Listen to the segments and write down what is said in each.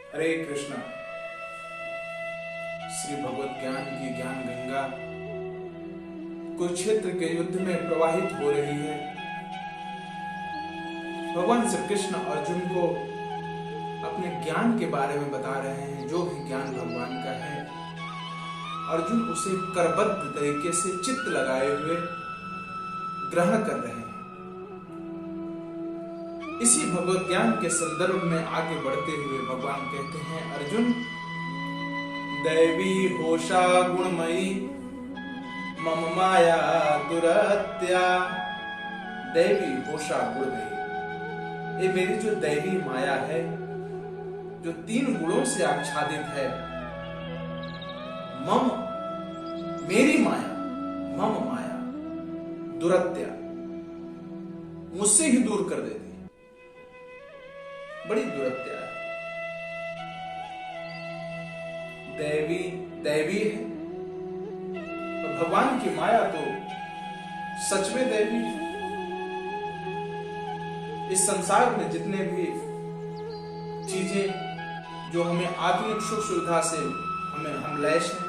हरे कृष्णा। श्री भगवत ज्ञान की ज्ञान गंगा कुरुक्षेत्र के युद्ध में प्रवाहित हो रही है। भगवान श्री कृष्ण अर्जुन को अपने ज्ञान के बारे में बता रहे हैं। जो भी ज्ञान भगवान का है, अर्जुन उसे करबद्ध तरीके से चित्त लगाए हुए ग्रहण कर रहे हैं। इसी भगवत ज्ञान के संदर्भ में आगे बढ़ते हुए भगवान कहते हैं, अर्जुन दैवी होशा गुणमयी मम माया दुरत्या। दैवी होशा गुणमयी, ये मेरी जो दैवी माया है, जो 3 गुणों से आच्छादित है। मम, मेरी माया, मम माया दुरत्या, मुझसे ही दूर कर देती है। बड़ी दुरत्या है। दैवी है, और भगवान की माया तो सच में दैवी है। इस संसार में जितने भी चीजें जो हमें आधुनिक सुख सुविधा से हम लैस हैं,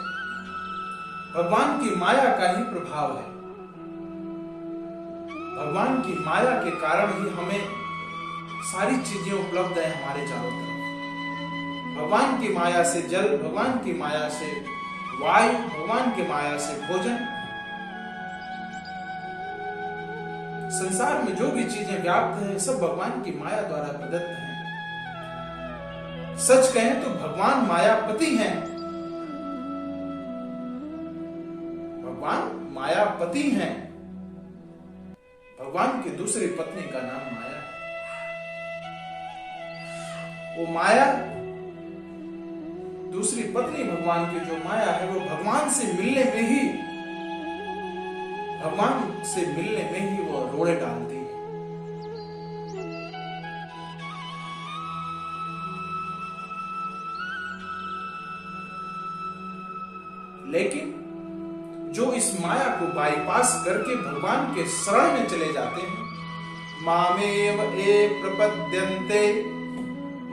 भगवान की माया का ही प्रभाव है। भगवान की माया के कारण ही हमें सारी चीजें उपलब्ध है हमारे चारों तरफ। भगवान की माया से जल, भगवान की माया से वायु, भगवान की माया से भोजन। संसार में जो भी चीजें व्याप्त हैं, सब भगवान की माया द्वारा प्रदत्त हैं। सच कहें तो भगवान मायापति हैं। भगवान मायापति हैं। भगवान की दूसरी पत्नी का नाम माया है। वो माया, दूसरी पत्नी भगवान की जो माया है, वो भगवान से मिलने में ही वो रोड़े डालती है। लेकिन जो इस माया को बाईपास करके भगवान के शरण में चले जाते हैं, मामेव ए प्रपद्यन्ते,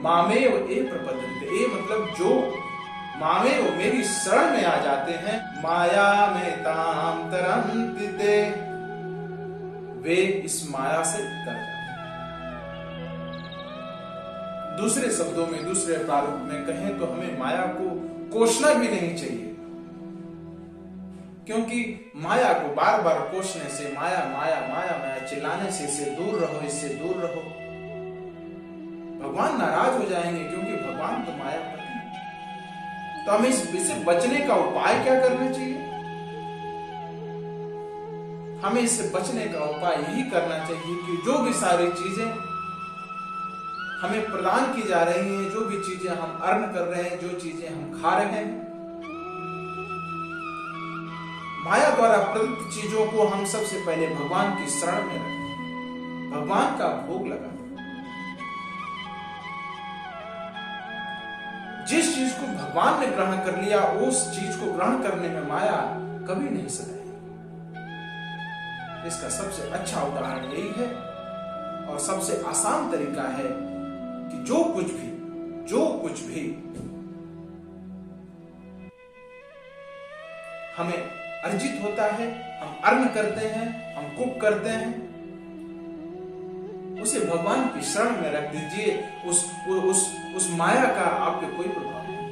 मामेव ए प्रपद्यन्ते, ए मतलब जो मामेव मेरी शरण में आ जाते हैं, माया में ताम तरन्ति ते, वे इस माया से तर जाते हैं। दूसरे शब्दों में, दूसरे प्रारूप में कहें तो हमें माया को कोसना भी नहीं चाहिए, क्योंकि माया को बार बार कोसने से, माया माया माया माया चिल्लाने से, इससे दूर रहो, इससे दूर रहो, भगवान नाराज हो जाएंगे, क्योंकि भगवान तो मायापति है। तो हमें इससे बचने का उपाय क्या करना चाहिए? हमें इससे बचने का उपाय यही करना चाहिए कि जो भी सारी चीजें हमें प्रदान की जा रही हैं, जो भी चीजें हम अर्न कर रहे हैं, जो चीजें हम खा रहे हैं, माया द्वारा प्रदत्त चीजों को हम सबसे पहले भगवान की शरण में रखें, भगवान का भोग लगाएं। जिस चीज को भगवान ने ग्रहण कर लिया, उस चीज को ग्रहण करने में माया कभी नहीं सताएगी। इसका सबसे अच्छा उदाहरण यही है, और सबसे आसान तरीका है कि जो कुछ भी हमें अर्जित होता है, हम अर्न करते हैं, हम कुक करते हैं, उसे भगवान की शरण में रख दीजिए। उस माया का आप पे कोई प्रभाव नहीं,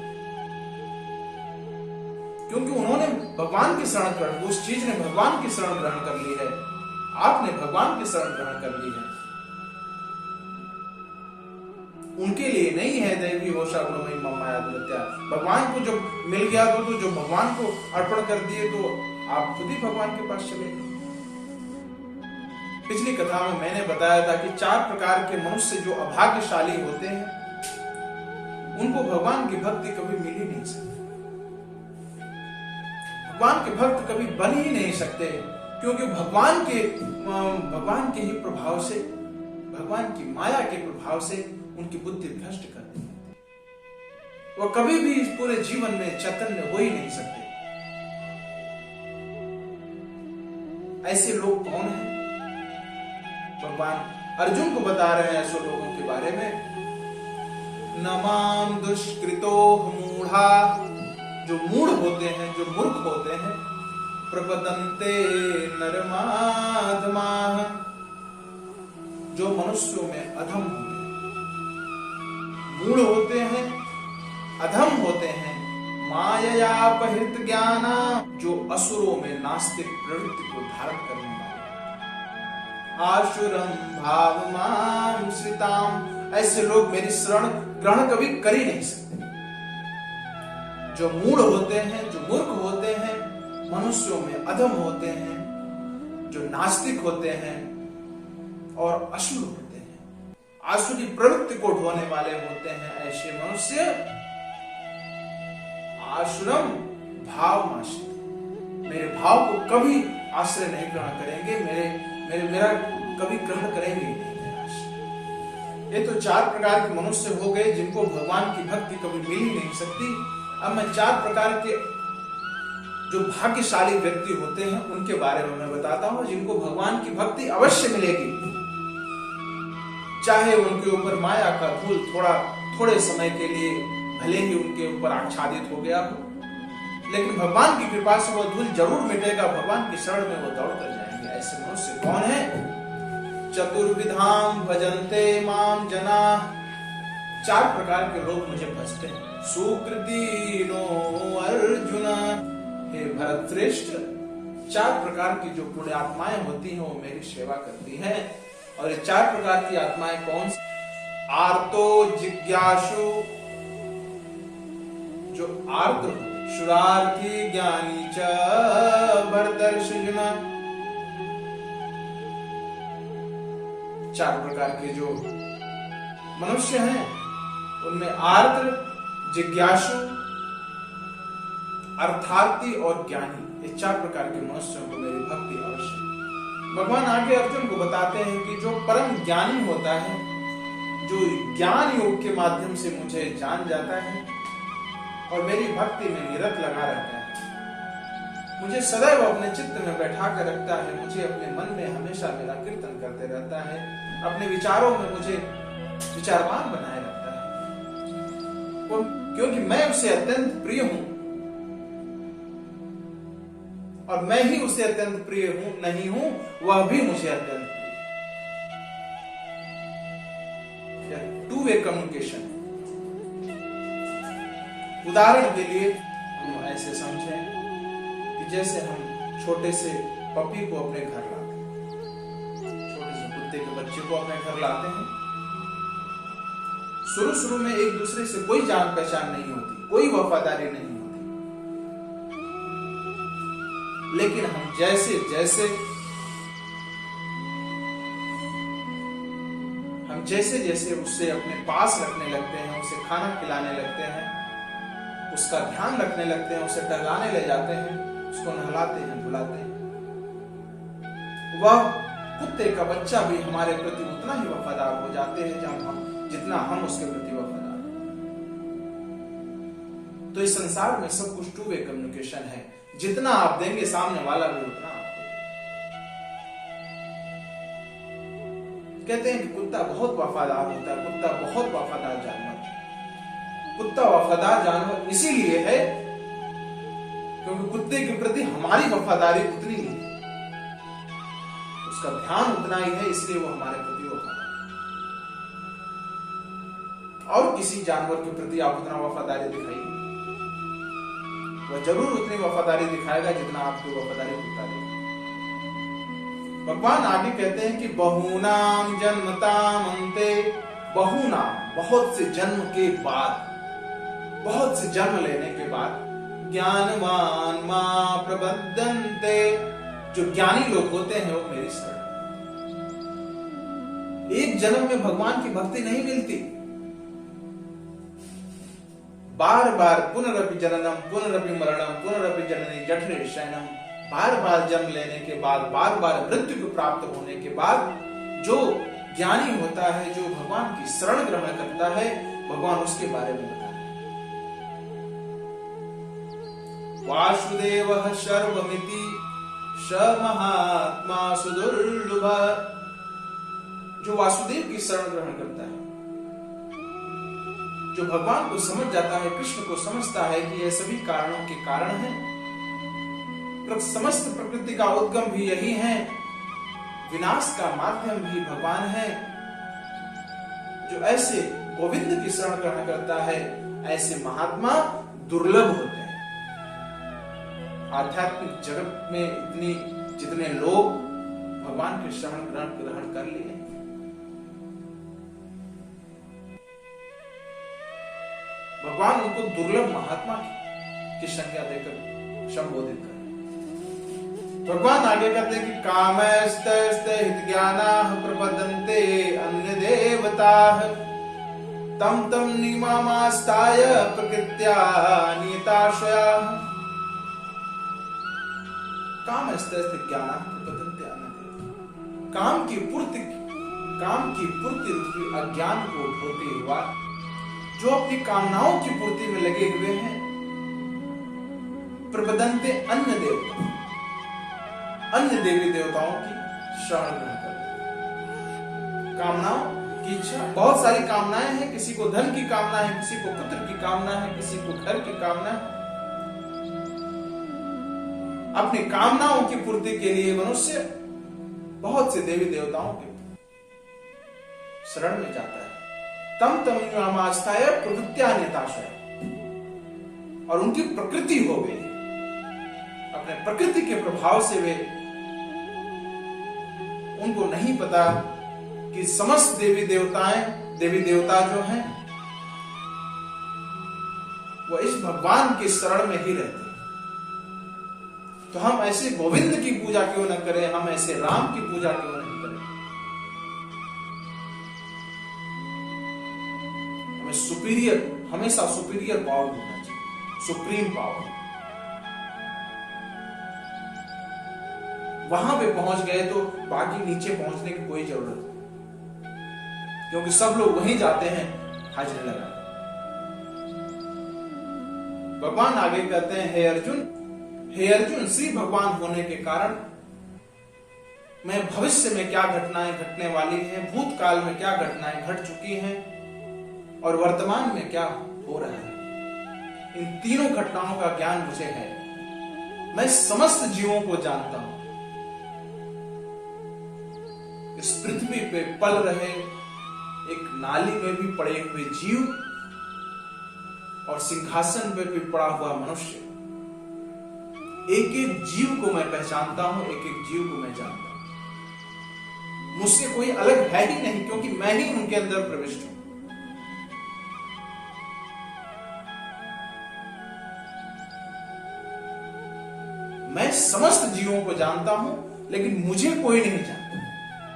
क्योंकि उन्होंने भगवान की शरण कर, उस चीज ने भगवान की शरण ग्रहण कर ली है, आपने भगवान की शरण ग्रहण कर ली है। उनके लिए नहीं है दैवी होशा गुणमयी मम माया दुरत्या। भगवान को जब मिल गया तो जो भगवान को अर्पण कर दिए, तो आप खुद ही भगवान के पास चले गए। पिछली कथा में मैंने बताया था कि 4 प्रकार के मनुष्य जो अभाग्यशाली होते हैं, उनको भगवान की भक्ति कभी मिल ही नहीं सकती, भगवान के भक्त कभी बन ही नहीं सकते, क्योंकि भगवान के ही प्रभाव से, भगवान की माया के प्रभाव से उनकी बुद्धि भ्रष्ट कर दी है। वो कभी भी इस पूरे जीवन में चैतन्य हो ही नहीं सकते। ऐसे लोग कौन हैं? भगवान अर्जुन को बता रहे हैं ऐसे लोगों के बारे में न माम दुष्कृतो मूढ़ा, जो मूढ़ होते हैं, जो मूर्ख होते हैं, प्रपदन्ते नरमाधमाः, जो मनुष्यों में अधम होते हैं, मूढ़ होते हैं, अधम होते हैं, माययापहृत ज्ञाना, जो असुरों में नास्तिक प्रवृत्ति को धारण करने वाले, आशुरम भावमाश्रिताम, ऐसे लोग मेरी शरण ग्रहण कभी कर ही नहीं सकते। जो मूढ़ होते हैं, जो मूर्ख होते हैं, मनुष्यों में अधम होते हैं, जो नास्तिक होते हैं और असुर होते हैं, आसुरी प्रवृत्ति को ढोने वाले होते हैं, ऐसे मनुष्य आश्रम भाव आश्रित, मेरे भाव को कभी आश्रय नहीं ग्रहण करेंगे, मेरा कभी ग्रहण करेंगे नहीं। ये तो 4 प्रकार के मनुष्य हो गए जिनको भगवान की भक्ति कभी मिल ही नहीं सकती। अब मैं 4 प्रकार के जो भाग्यशाली व्यक्ति होते हैं उनके बारे में मैं बताता हूं, जिनको भगवान की भक्ति अवश्य मिलेगी, चाहे उनके ऊपर माया का धूल थोड़े समय के लिए भले ही उनके ऊपर आच्छादित हो गया हो, लेकिन भगवान की कृपा से वो धूल जरूर मिटेगा, भगवान की शरण में वो दौड़ कर जाएंगे। ऐसे मनुष्य कौन है? चतुर्विधाम भजन्ते माम जना, 4 प्रकार के लोग मुझे भजते हैं। सुकृतिनो अर्जुन, हे भरत श्रेष्ठ, 4 प्रकार की जो पुण्य आत्माएं होती हैं वो मेरी सेवा करती हैं। और ये 4 प्रकार की आत्माएं कौन सी? आर्तो जिज्ञासु, जो आर्त, शुरार्थी, ज्ञानी च भरतर्षिजुना, 4 प्रकार के जो मनुष्य हैं उनमें आर्त, जिज्ञासु, अर्थार्थी और ज्ञानी, ये 4 प्रकार के मनुष्यों को मेरी भक्ति अवश्य। भगवान आगे अर्जुन को बताते हैं कि जो परम ज्ञानी होता है, जो ज्ञान योग के माध्यम से मुझे जान जाता है और मेरी भक्ति में निरत लगा रहता है, मुझे सदैव अपने चित्त में बैठा कर रखता है, मुझे अपने मन में हमेशा मेरा कीर्तन करते रहता है, अपने विचारों में मुझे विचारवान बनाए रखता है, क्योंकि मैं उसे अत्यंत प्रिय हूं और मैं ही उसे अत्यंत प्रिय हूं नहीं हूं, वह भी मुझे अत्यंत प्रिय। 2 वे कम्युनिकेशन। उदाहरण के लिए हम ऐसे समझें कि जैसे हम छोटे से पपी को अपने घर लाते हैं, छोटे से कुत्ते के बच्चे को अपने घर लाते हैं, शुरू में एक दूसरे से कोई जान पहचान नहीं होती, कोई वफादारी नहीं होती, लेकिन हम जैसे जैसे उससे अपने पास रखने लगते हैं, उसे खाना खिलाने लगते हैं, उसका ध्यान रखने लगते हैं, उसे टहलाने ले जाते हैं, उसको नहलाते हैं, धुलाते हैं, वह कुत्ते का बच्चा भी हमारे प्रति उतना ही वफादार हो जाते हैं जितना हम उसके प्रति वफादार हैं। तो इस संसार में सब कुछ 2 वे कम्युनिकेशन है, जितना आप देंगे सामने वाला भी उतना आपको। कहते हैं कि कुत्ता बहुत वफादार होता है, कुत्ता बहुत वफादार जानवर है। कुत्ता वफादार जानवर इसीलिए है क्योंकि कुत्ते के प्रति हमारी वफादारी उतनी ही है, उसका ध्यान उतना ही है, इसलिए वो हमारे प्रति वफादार है। और किसी जानवर के प्रति आप उतना वफादारी दिखाइए, वह जरूर उतनी वफादारी दिखाएगा जितना आपकी वफादारी कुत्ता देगा। भगवान आगे कहते हैं कि बहुनाम जन्मताम अन्ते, बहुनाम, बहुत से जन्म के बाद, बहुत से जन्म लेने के बाद, ज्ञानवान मां प्रबद्धन्ते, जो ज्ञानी लोग होते हैं वो मेरी शरण। एक जन्म में भगवान की भक्ति नहीं मिलती, बार बार पुनरपि जननम पुनरपि मरणम पुनरपि जननी जठरे शयनम, बार बार जन्म लेने के बाद, बार बार मृत्यु को प्राप्त होने के बाद जो ज्ञानी होता है, जो भगवान की शरण ग्रहण करता है, भगवान उसके बारे में बताते हैं। वासुदेवः सर्वमिति स महात्मा सुदुर्लभ, जो वासुदेव की शरण ग्रहण करता है जो भगवान को समझ जाता है, कृष्ण को समझता है कि यह सभी कारणों के कारण है, समस्त प्रकृति का उद्गम भी यही है, विनाश का माध्यम भी भगवान है, जो ऐसे गोविंद की शरण ग्रहण करता है, ऐसे महात्मा दुर्लभ होते हैं। आध्यात्मिक जगत में जितने लोग भगवान के शरण ग्रहण कर लिए, भगवान उनको दुर्लभ महात्मा की संज्ञा देकर संबोधित कर। भगवान आगे कहते हैं कि कामस्तस्ते हितज्ञानाः प्रपद्यन्ते अन्य देवताः तम तम नियमास्ताय प्रकृत्या नियताश्रयाः। कामस्तस्ते ज्ञानाः प्रपद्यन्ते अन्य देवताः। काम की पूर्ति रूपी अज्ञान को ढोते हुआ जो अपनी कामनाओं की पूर्ति में लगे हुए हैं, प्रपद्यन्ते अन्य देवता, अन्य देवी देवताओं की शरण ग्रहण कर। कामनाओं की इच्छा, बहुत सारी कामनाएं हैं, किसी को धन की कामना है, किसी को पुत्र की कामना है, किसी को घर की कामना है। अपनी कामनाओं की पूर्ति के लिए मनुष्य बहुत से देवी देवताओं के शरण में जाता है। तम तम नियमास्ताय प्रकृत्या नियताश्रयाः, और उनकी प्रकृति हो गई, अपने प्रकृति के प्रभाव से वे, उनको नहीं पता कि समस्त देवी देवता जो हैं वो इस भगवान के शरण में ही रहते हैं। तो हम ऐसे गोविंद की पूजा क्यों न करें, हम ऐसे राम की पूजा क्यों नहीं करें। हमें हमेशा सुपीरियर पावर होना चाहिए, सुप्रीम पावर। वहां पे पहुंच गए तो बाकी नीचे पहुंचने की कोई जरूरत नहीं, क्योंकि सब लोग वहीं जाते हैं हाजिरी लगा। भगवान आगे कहते हैं, हे अर्जुन, श्री भगवान होने के कारण मैं भविष्य में क्या घटनाएं घटने वाली हैं, भूतकाल में क्या घटनाएं घट चुकी हैं और वर्तमान में क्या हो रहा है, इन तीनों घटनाओं का ज्ञान मुझे है। मैं समस्त जीवों को जानता हूं। इस पृथ्वी पे पल रहे एक नाली में भी पड़े हुए जीव और सिंहासन पे भी पड़ा हुआ मनुष्य, एक एक जीव को मैं पहचानता हूं, एक एक जीव को मैं जानता हूं। मुझसे कोई अलग है ही नहीं, क्योंकि मैं ही उनके अंदर प्रविष्ट हूं। मैं समस्त जीवों को जानता हूं, लेकिन मुझे कोई नहीं जानता।